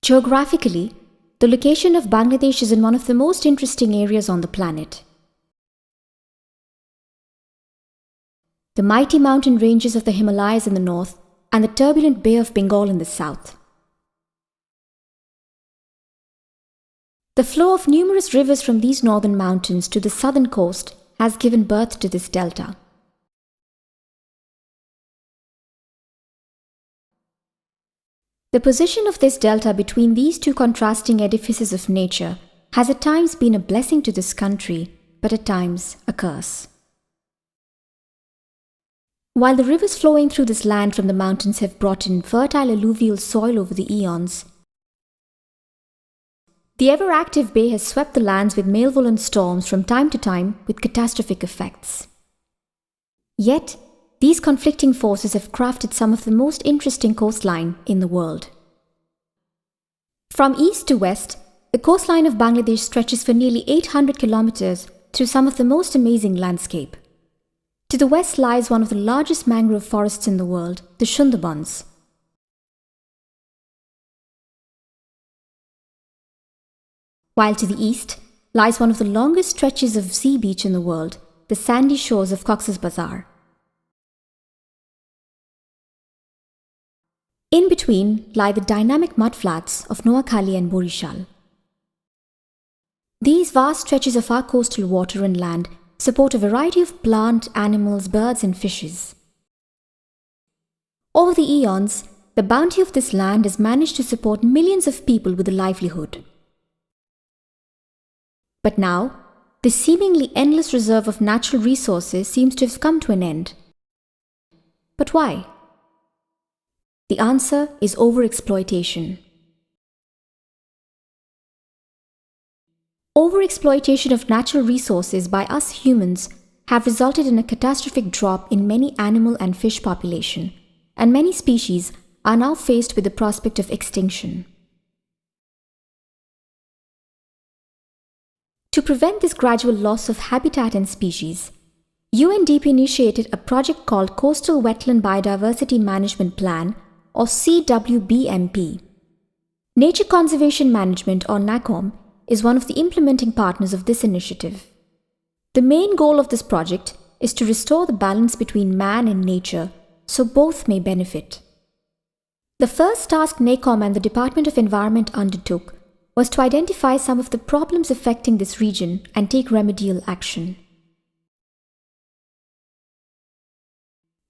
Geographically, the location of Bangladesh is in one of the most interesting areas on the planet. The mighty mountain ranges of the Himalayas in the north and the turbulent Bay of Bengal in the south. The flow of numerous rivers from these northern mountains to the southern coast has given birth to this delta. The position of this delta between these two contrasting edifices of nature has at times been a blessing to this country, but at times a curse. While the rivers flowing through this land from the mountains have brought in fertile alluvial soil over the eons, the ever-active bay has swept the lands with malevolent storms from time to time with catastrophic effects. Yet, these conflicting forces have crafted some of the most interesting coastline in the world. From east to west, the coastline of Bangladesh stretches for nearly 800 kilometers through some of the most amazing landscape. To the west lies one of the largest mangrove forests in the world, the Sundarbans. While to the east lies one of the longest stretches of sea beach in the world, the sandy shores of Cox's Bazar. In between lie the dynamic mudflats of Noakhali and Borishal. These vast stretches of our coastal water and land support a variety of plant, animals, birds and fishes. Over the eons, the bounty of this land has managed to support millions of people with a livelihood. But now, this seemingly endless reserve of natural resources seems to have come to an end. But why? The answer is overexploitation. Overexploitation of natural resources by us humans have resulted in a catastrophic drop in many animal and fish population, and many species are now faced with the prospect of extinction. To prevent this gradual loss of habitat and species, UNDP initiated a project called Coastal Wetland Biodiversity Management Plan, or CWBMP. Nature Conservation Management, or NACOM, is one of the implementing partners of this initiative. The main goal of this project is to restore the balance between man and nature so both may benefit. The first task NACOM and the Department of Environment undertook was to identify some of the problems affecting this region and take remedial action.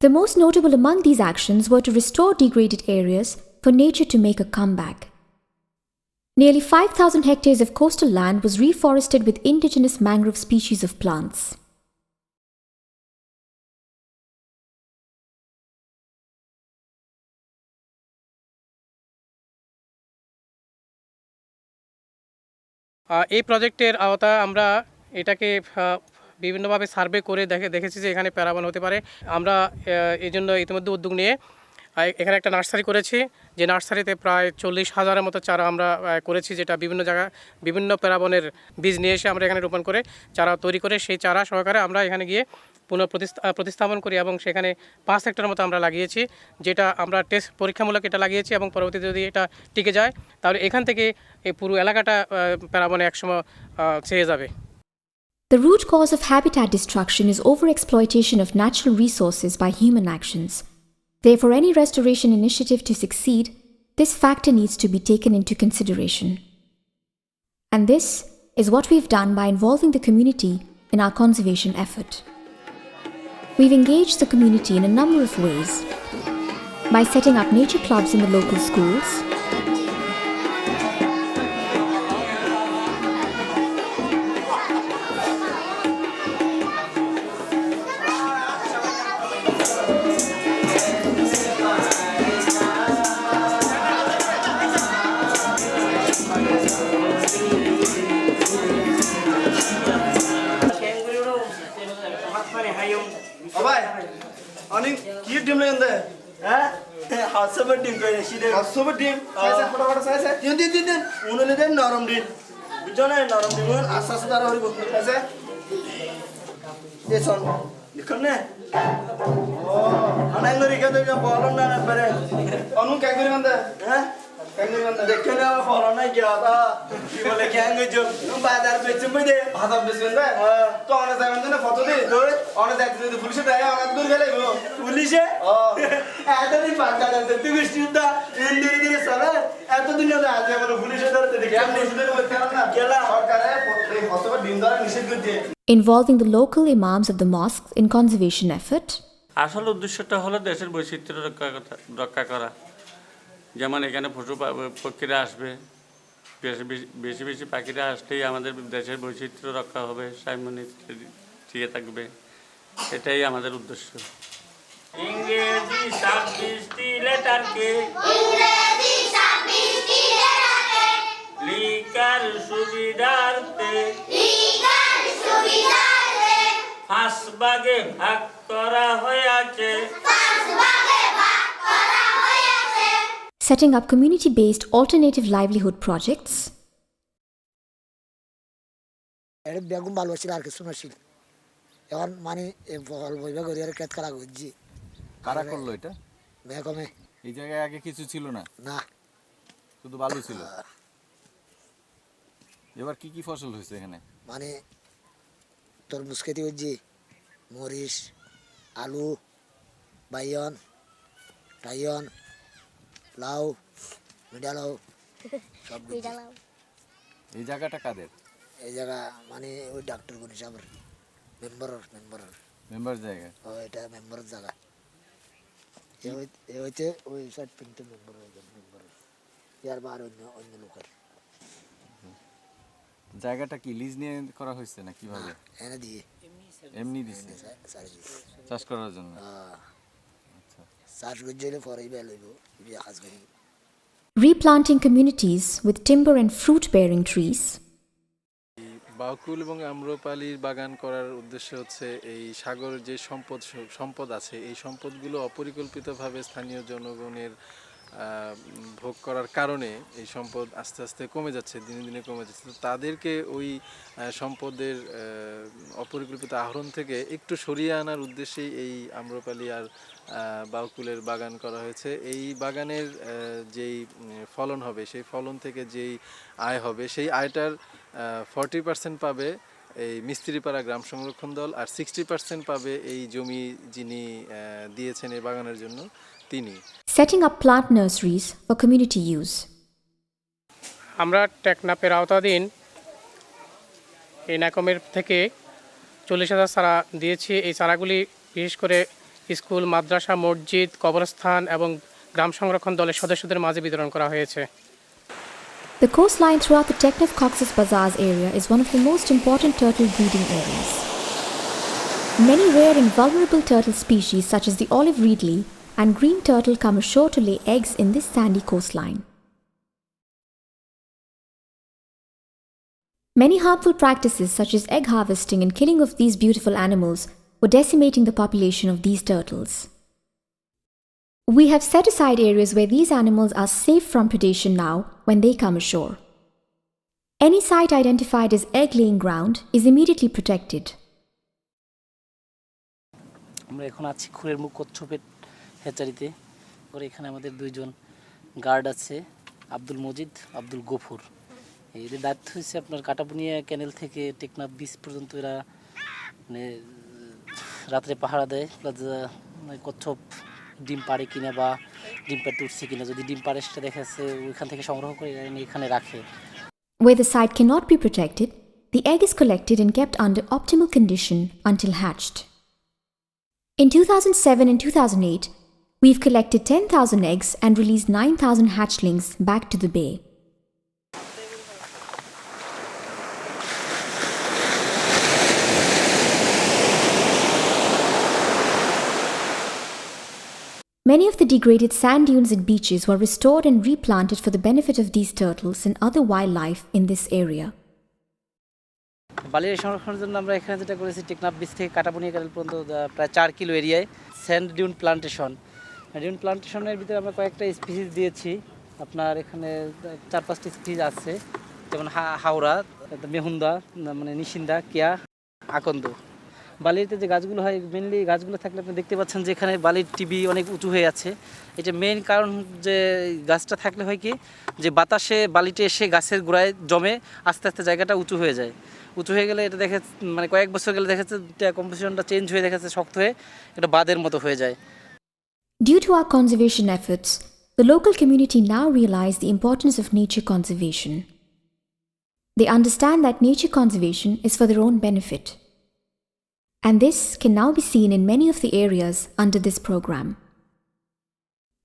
The most notable among these actions were to restore degraded areas for nature to make a comeback. Nearly 5,000 hectares of coastal land was reforested with indigenous mangrove species of plants. এই প্রজেক্টের আওতায় আমরা এটাকে বিভিন্নভাবে survey করে দেখেছি যে এখানে প্যারাবন হতে পারে। আমরা এই জন্য ইতিমধ্যে উদ্যোগ নিয়ে এখানে একটা নার্সারি করেছি, যে নার্সারিতে প্রায় 40,000-এর মতো চারা আমরা করেছি, যেটা বিভিন্ন জায়গা বিভিন্ন প্যারাবনের বীজ নিয়ে এসে আমরা এখানে রোপণ করে চারা তৈরি করে সেই চারা সহকারে আমরা এখানে গিয়ে প্রতিস্থাপন করি এবং সেখানে 5 হেক্টর মতো আমরা লাগিয়েছি, যেটা আমরা টেস্ট পরীক্ষামূলক এটা লাগিয়েছি এবং পরবর্তীতে যদি এটা টিকে যায় তাহলে এখান থেকে এই পুরো এলাকাটা প্যারাবনে একসময় ছেয়ে যাবে। The root cause of habitat destruction is overexploitation of natural resources by human actions. Therefore, any restoration initiative to succeed, this factor needs to be taken into consideration. And this is what we've done by involving the community in our conservation effort. We've engaged the community in a number of ways, by setting up nature clubs in the local schools, দেখে নেওয়া follow নাই কি আদা কি বলে কি আঙ্গে জম বাজার বেচে মইদে ভাতা বেচবেন না তো অনেক যাবেন না ফটো দি তো অনেক যাইতে যদি পুলিশে দেয় অনেক দূর গেলে গো পুলিশে এতদিন বাচ্চা যাচ্ছে তুই চিন্তা দিন দিন চলে এতদিন না আজ বলে পুলিশে ধরতে দেখি আমি পুলিশে করতে না কেলা সরকারে এই ফটোটা দিন ধরে নিষেধ করতে Involving the local imams of the mosques in conservation effort. আসল উদ্দেশ্যটা হলো দেশের বৈচিত্র্য রক্ষা করা। যেমন এখানে পশু পক্ষীরা আসবে, বেশি বেশি পাখিরা আসলেই আমাদের দেশের বৈচিত্র্য রক্ষা হবে, সাইমনি টিকে থাকবে, এটাই আমাদের উদ্দেশ্য। ইংরেজি 26টি লেটারকে লিখার সুবিধার্থে 5 ভাগে ভাগ করা হয়েছে। Setting up community-based alternative livelihood projects. এর বেগুন ভালো ছিল আর কিছু নছিল এখন মানে ফল বইবা করি আর কেত করা গজি কারা করলো এটা বেগমে এই জায়গায় আগে কিছু ছিল না না শুধু ভালো ছিল এবার কি কি ফসল হয়েছে এখানে মানে তরমুজ খেতে গজি মরিচ আলু বাইগন টাইগন লাউ মিডালাউ সব মিডালাউ এই জায়গাটা কাদের এই জায়গা মানে ওই ডাক্তার গুনি সাহেবের মেম্বার জায়গা ও এটা মেম্বারের জায়গা এই হইতে ওই সাইড পিনতে মেম্বার ইয়ার বার অন্য লোকের জায়গাটা কি লিজ নিয়ে করা হয়েছে না কিভাবে এনে দিয়ে এমনি দিছে চাষ করার জন্য আচ্ছা চাষ গজলে পরেই বেল হইব কাজ করি Replanting communities with timber and fruit-bearing trees. বাউকুল এবং আম্রপালির বাগান করার উদ্দেশ্য হচ্ছে এই সাগরের যে সম্পদ আছে এই সম্পদগুলো অপরিকল্পিতভাবে স্থানীয় জনগণের ভোগ করার কারণে এই সম্পদ আস্তে আস্তে কমে যাচ্ছে দিনে দিনে কমে যাচ্ছে তো তাদেরকে ওই সম্পদের অপরিকল্পিত আহরণ থেকে একটু সরিয়ে আনার উদ্দেশ্যেই এই আম্রপালি আর বাউকুলের বাগান করা হয়েছে এই বাগানের যেই ফলন হবে সেই ফলন থেকে যেই আয় হবে সেই আয়টার 40% পাবে এই মিস্ত্রিপাড়া গ্রাম সংরক্ষণ দল আর 60% পাবে এই জমি যিনি দিয়েছেন এই বাগানের জন্য তিনি Setting up plant nurseries for community use. আমরা টেকনাপের আওতাধীন এই NACOM-এর থেকে 40,000 চারা দিয়েছি এই চারাগুলি বিশেষ করে স্কুল মাদ্রাসা মসজিদ কবরস্থান এবং গ্রাম সংরক্ষণ দলের সদস্যদের মাঝে বিতরণ করা হয়েছে The coastline throughout the Teknaf Cox's Bazaars area is one of the most important turtle breeding areas. Many rare and vulnerable turtle species such as the olive reedley and green turtle come ashore to lay eggs in this sandy coastline. Many harmful practices such as egg harvesting and killing of these beautiful animals were decimating the population of these turtles. We have set aside areas where these animals are safe from predation now when they come ashore. Any site identified as egg-laying ground is immediately protected. আমরা এখন আছি খুরের মুখ কচ্ছপের হেচারিতে পরে এখানে আমাদের দুইজন guard আছে আব্দুল মজিদ আব্দুল গফুর এদের দায়িত্ব হচ্ছে আপনার কাটাবুনিয়া ক্যানেল থেকে টেকনাফ বিচ পর্যন্ত এরা মানে রাত্রে পাহারা দেয় কচ্ছপ ডিম পাড়ে কিনা বা ডিম পাড়তে উঠছে কিনা যদি ডিম পাড়ে সেটা দেখা যাচ্ছে ওইখান থেকে সংগ্রহ করে এখানে রাখে Where the site cannot be protected, the egg is collected and kept under optimal condition until hatched. In 2007 and 2008, we've collected 10,000 eggs and released 9,000 hatchlings back to the bay. Many of the degraded sand dunes and beaches were restored and replanted for the benefit of these turtles and other wildlife in this area. বালির সংরক্ষণের জন্য আমরা এখানে যেটা করেছি Teknaf beach থেকে কাটাবুনিয়া ক্যানেল পর্যন্ত প্রায় 4 কিলো এরিয়ায় স্যান্ড ডিউন প্লান্টেশনের ভিতরে আমরা কয়েকটা স্পিসিস দিয়েছি আপনার এখানে 4-5টি স্পিসিস আছে যেমন হাওড়া মেহুন্দা মানে নিশিন্দা কিয়া আকন্দ বালিতে যে গাছগুলো হয় মেনলি গাছগুলো থাকলে আপনি দেখতে পাচ্ছেন যে এখানে বালির টিবি অনেক উঁচু হয়ে আছে। এটা মেইন কারণ যে গাছটা থাকলে হয় কি যে বাতাসে বালিতে এসে গাছের গোড়ায় জমে আস্তে আস্তে জায়গাটা উঁচু হয়ে যায়। উঁচু হয়ে গেলে এটা দেখা মানে কয়েক বছর গেলে দেখা যাচ্ছে কম্পোজিশনটা চেঞ্জ হয়ে দেখা যাচ্ছে শক্ত হয়ে এটা বাঁধের মতো হয়ে যায়। Due to our conservation efforts, the local community now realize the importance of nature conservation. They understand that nature conservation is for their own benefit. And this can now be seen in many of the areas under this program.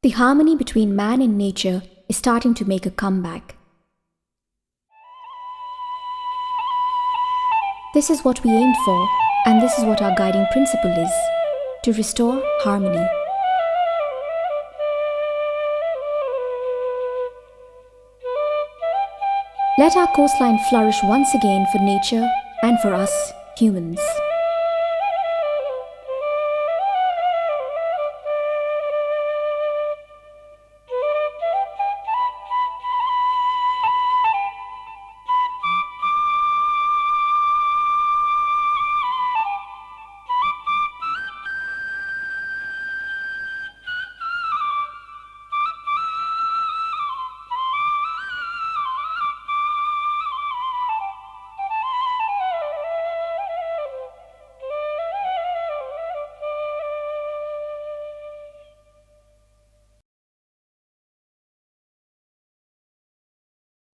The harmony between man and nature is starting to make a comeback. This is what we aimed for, and this is what our guiding principle is: to restore harmony. Let our coastline flourish once again for nature and for us, humans.